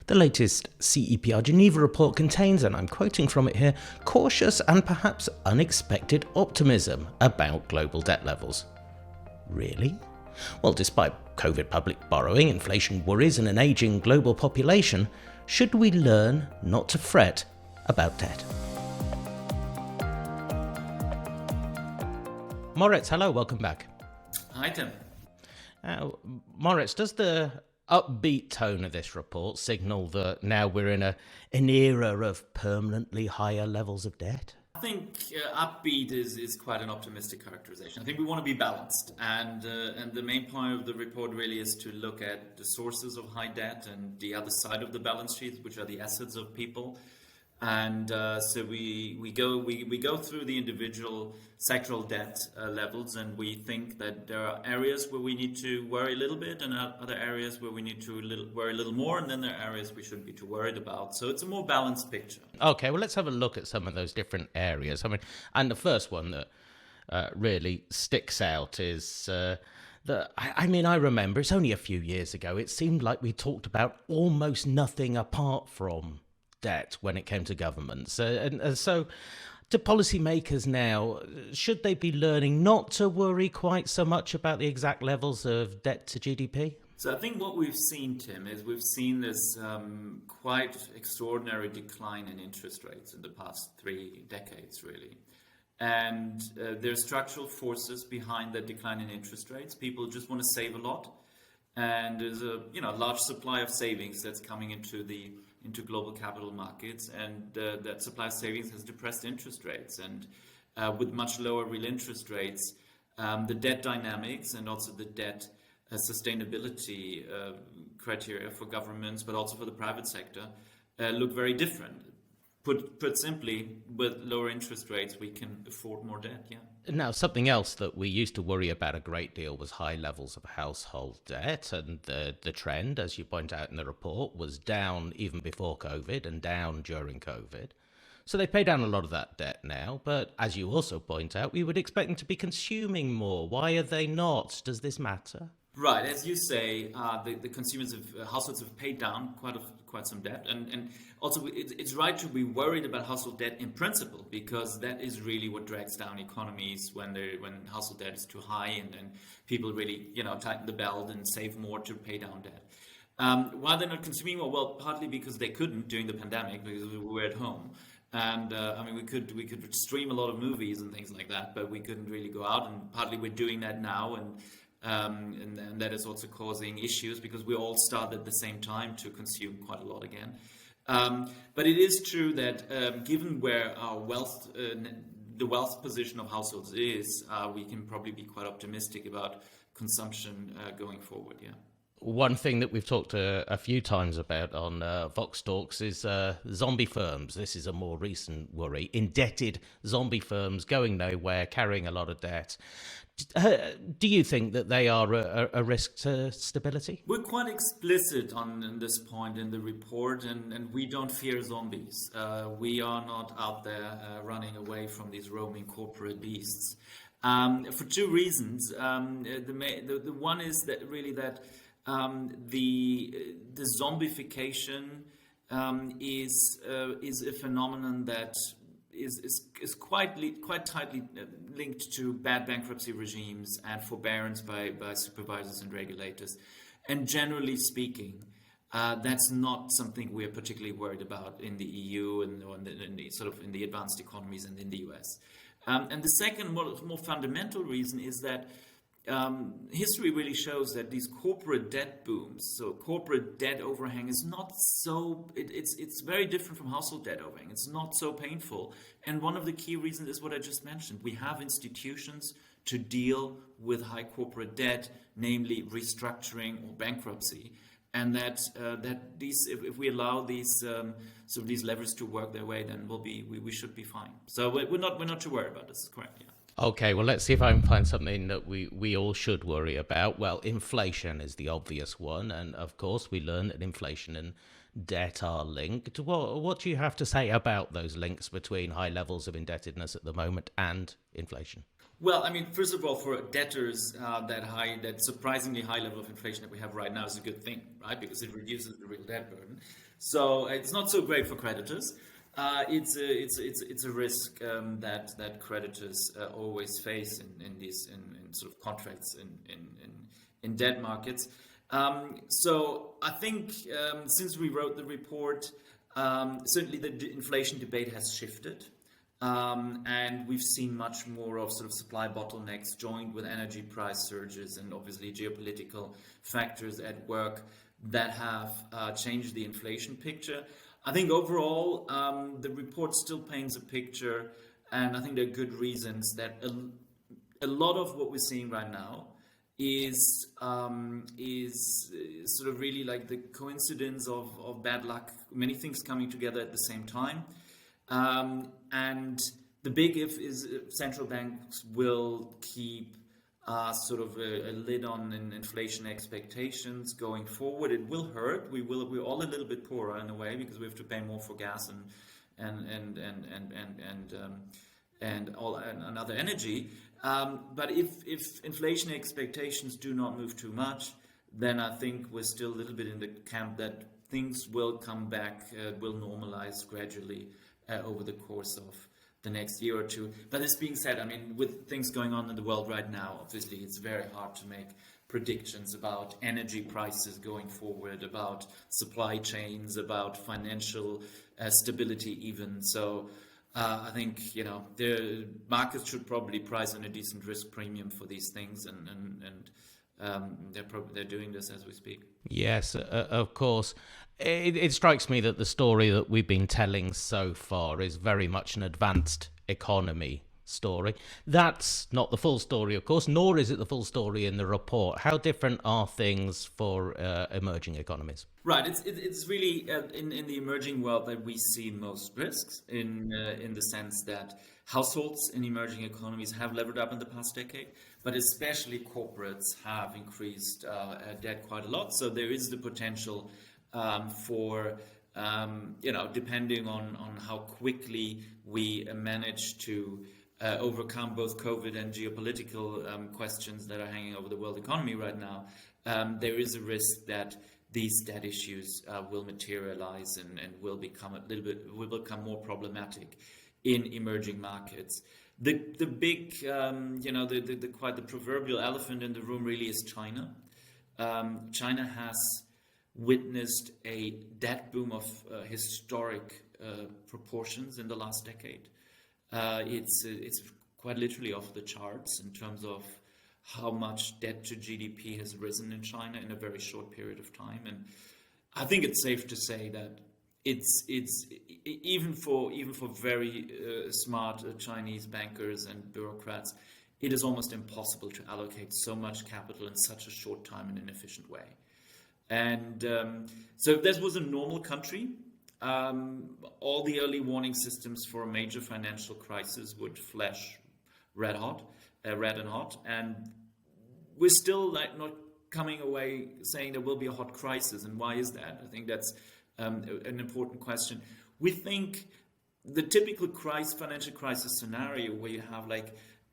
The latest CEPR Geneva Report contains, and I'm quoting from it here, cautious and perhaps unexpected optimism about global debt levels. Really? Well, despite COVID public borrowing, inflation worries and an ageing global population, should we learn not to fret about debt? Moritz, hello, welcome back. Hi, Tim. Moritz, does the upbeat tone of this report signal that now we're in an era of permanently higher levels of debt? I think upbeat is quite an optimistic characterization. I think we want to be balanced, and the main point of the report really is to look at the sources of high debt and the other side of the balance sheet, which are the assets of people. And so we go through the individual sectoral debt levels, and we think that there are areas where we need to worry a little bit, and other areas where we need to worry a little more, and then there are areas we shouldn't be too worried about. So it's a more balanced picture. Okay, well, let's have a look at some of those different areas. I mean, and the first one that really sticks out is I remember it's only a few years ago. It seemed like we talked about almost nothing apart from debt when it came to governments. And so to policymakers now, should they be learning not to worry quite so much about the exact levels of debt to GDP? So I think what we've seen, Tim, is we've seen this quite extraordinary decline in interest rates in the past 3 decades, really. And there are structural forces behind that decline in interest rates. People just want to save a lot. And there's a large supply of savings that's coming into global capital markets, and that supply of savings has depressed interest rates. And with much lower real interest rates, the debt dynamics and also the debt sustainability criteria for governments, but also for the private sector, look very different. Put simply, with lower interest rates, we can afford more debt, yeah. Now, something else that we used to worry about a great deal was high levels of household debt, and the trend, as you point out in the report, was down even before COVID and down during COVID. So they pay down a lot of that debt now, but as you also point out, we would expect them to be consuming more. Why are they not? Does this matter? Right, as you say, the households have paid down quite some debt, and also it's right to be worried about household debt in principle, because that is really what drags down economies when household debt is too high, and people really tighten the belt and save more to pay down debt. Why they're not consuming more? Well, partly because they couldn't during the pandemic because we were at home. And we could stream a lot of movies and things like that, but we couldn't really go out, and partly we're doing that now, and that is also causing issues because we all start at the same time to consume quite a lot again. But it is true that given where our the wealth position of households is, we can probably be quite optimistic about consumption going forward. Yeah. One thing that we've talked a few times about on Vox Talks is zombie firms. This is a more recent worry. Indebted zombie firms going nowhere, carrying a lot of debt. Do you think that they are a risk to stability? We're quite explicit on this point in the report, and we don't fear zombies. We are not out there running away from these roaming corporate beasts. For 2 reasons. The one is that really that the zombification is a phenomenon that is quite tightly linked to bad bankruptcy regimes and forbearance by supervisors and regulators. And generally speaking, that's not something we're particularly worried about in the EU and in the advanced economies and in the US. And the second, more fundamental reason is that history really shows that these corporate debt booms, so corporate debt overhang, is not so. It's very different from household debt overhang. It's not so painful, and one of the key reasons is what I just mentioned. We have institutions to deal with high corporate debt, namely restructuring or bankruptcy, and that these, if we allow these these levers to work their way, then we should be fine. So we're not too worried about this. Correct? Yeah. Okay, well, let's see if I can find something that we all should worry about. Well, inflation is the obvious one. And of course, we learn that inflation and debt are linked. What do you have to say about those links between high levels of indebtedness at the moment and inflation? Well, I mean, first of all, for debtors, that surprisingly high level of inflation that we have right now is a good thing, right? Because it reduces the real debt burden. So it's not so great for creditors. It's a risk that creditors always face in sort of contracts in debt markets. So I think since we wrote the report, certainly the inflation debate has shifted. And we've seen much more of sort of supply bottlenecks joined with energy price surges and obviously geopolitical factors at work that have changed the inflation picture. I think overall, the report still paints a picture, and I think there are good reasons that a lot of what we're seeing right now is sort of really like the coincidence of bad luck, many things coming together at the same time. And the big if is central banks will keep sort of a lid on inflation expectations going forward. It will hurt. We're all a little bit poorer in a way because we have to pay more for gas and other energy. But if inflation expectations do not move too much, then I think we're still a little bit in the camp that things will come back, will normalize gradually over the course of the next year or two. But this being said, I mean, with things going on in the world right now, obviously it's very hard to make predictions about energy prices going forward, about supply chains, about financial stability even. So I think, the markets should probably price in a decent risk premium for these things, and they're doing this as we speak. Yes, of course. It strikes me that the story that we've been telling so far is very much an advanced economy story. That's not the full story, of course, nor is it the full story in the report. How different are things for emerging economies? Right, it's really in the emerging world that we see most risks in the sense that households in emerging economies have levered up in the past decade, but especially corporates have increased debt quite a lot. So there is the potential for depending on how quickly we manage to overcome both COVID and geopolitical questions that are hanging over the world economy right now, there is a risk that these debt issues will materialize and will become more problematic in emerging markets. The big, the proverbial elephant in the room really is China. China has witnessed a debt boom of historic proportions in the last decade. It's quite literally off the charts in terms of how much debt to GDP has risen in China in a very short period of time. And I think it's safe to say that it's even for very smart Chinese bankers and bureaucrats, it is almost impossible to allocate so much capital in such a short time in an efficient way. And so if this was a normal country, all the early warning systems for a major financial crisis would flash red and hot, and we're still not coming away saying there will be a hot crisis. And why is that? I think that's an important question. We think the typical financial crisis scenario where you have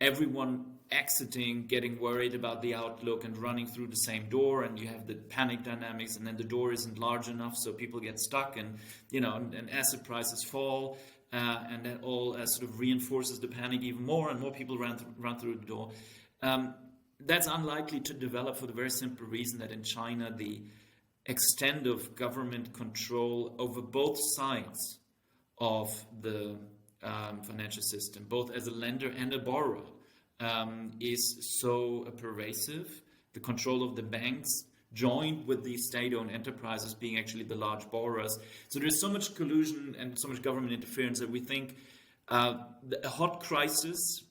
everyone exiting, getting worried about the outlook and running through the same door, and you have the panic dynamics, and then the door isn't large enough, so people get stuck, and and asset prices fall, and that all sort of reinforces the panic even more, and more people run through the door. That's unlikely to develop for the very simple reason that in China the extent of government control over both sides of the financial system, both as a lender and a borrower, is so pervasive. The control of the banks joined with the state-owned enterprises being actually the large borrowers. So there's so much collusion and so much government interference that we think a hot crisis,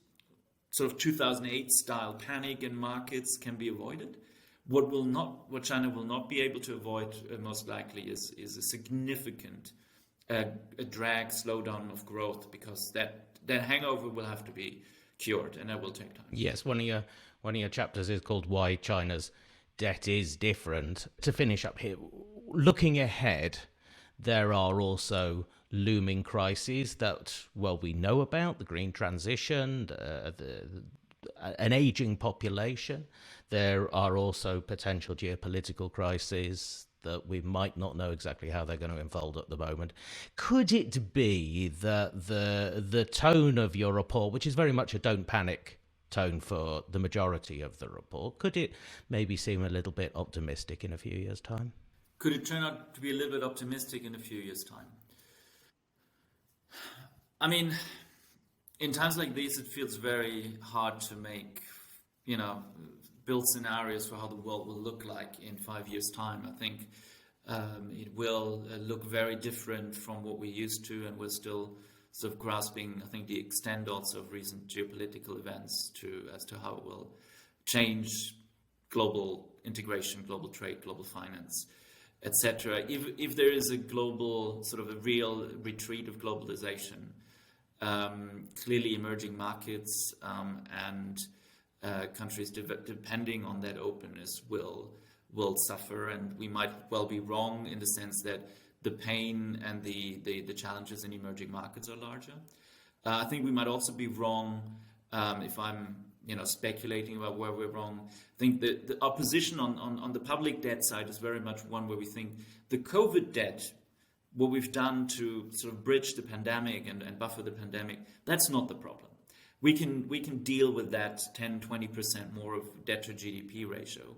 sort of 2008 style panic in markets, can be avoided. What China will not be able to avoid most likely is a significant a drag slowdown of growth, because that hangover will have to be cured, and that will take time. Yes, one of your chapters is called "Why China's Debt is Different." To finish up here, looking ahead, there are also looming crises that we know about: the green transition, an aging population. There are also potential geopolitical crises, that we might not know exactly how they're going to unfold at the moment. Could it be that the tone of your report, which is very much a don't panic tone for the majority of the report, could it maybe seem a little bit optimistic in a few years' time? Could it turn out to be a little bit optimistic in a few years' time? I mean, in times like these, it feels very hard to make, build scenarios for how the world will look like in 5 years' time. I think it will look very different from what we're used to, and we're still sort of grasping, I think, the extent also of recent geopolitical events as to how it will change global integration, global trade, global finance, etc. If there is a global, sort of a real retreat of globalization, clearly emerging markets and countries depending on that openness will suffer, and we might well be wrong in the sense that the pain and the challenges in emerging markets are larger. I think we might also be wrong, if I'm speculating about where we're wrong. I think that our position on the public debt side is very much one where we think the COVID debt, what we've done to sort of bridge the pandemic and buffer the pandemic, that's not the problem. We can deal with that 10-20% more of debt to GDP ratio,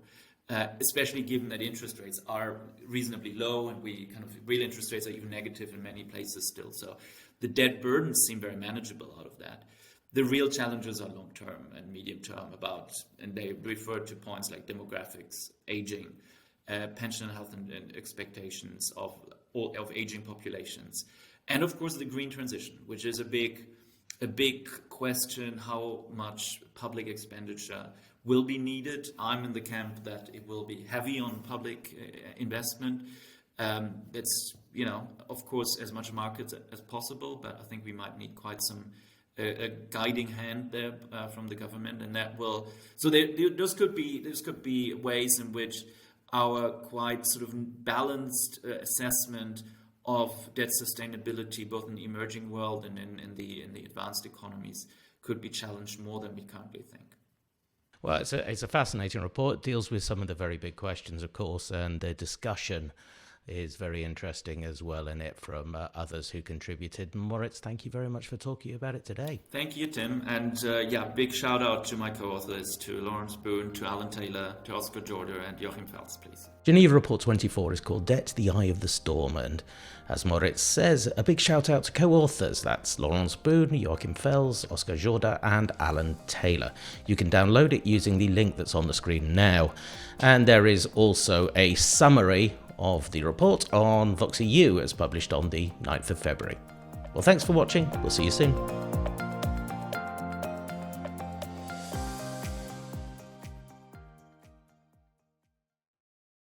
especially given that interest rates are reasonably low, and real interest rates are even negative in many places still. So the debt burdens seem very manageable out of that. The real challenges are long term and medium term and they refer to points like demographics, aging, pension and health and expectations of aging populations, and of course the green transition, which is a big question. How much public expenditure will be needed? I'm in the camp that it will be heavy on public investment. It's of course as much market as possible, but I think we might need quite some a guiding hand there from the government, and that will. So those could be ways in which our quite sort of balanced assessment of debt sustainability, both in the emerging world and in the advanced economies, could be challenged more than we currently think. Well, it's a fascinating report. It deals with some of the very big questions, of course, and the discussion is very interesting as well in it from others who contributed. Moritz, thank you very much for talking about it today. Thank you, Tim. And big shout out to my co-authors, to Lawrence Boone, to Alan Taylor, to Oscar Jorder, and Joachim Fels, please. Geneva Report 24 is called Debt, the Eye of the Storm, and as Moritz says, a big shout out to co-authors. That's Lawrence Boone, Joachim Fels, Oscar Jorder, and Alan Taylor. You can download it using the link that's on the screen now. And there is also a summary of the report on Vox EU, as published on the 9th of February. Well, thanks for watching. We'll see you soon.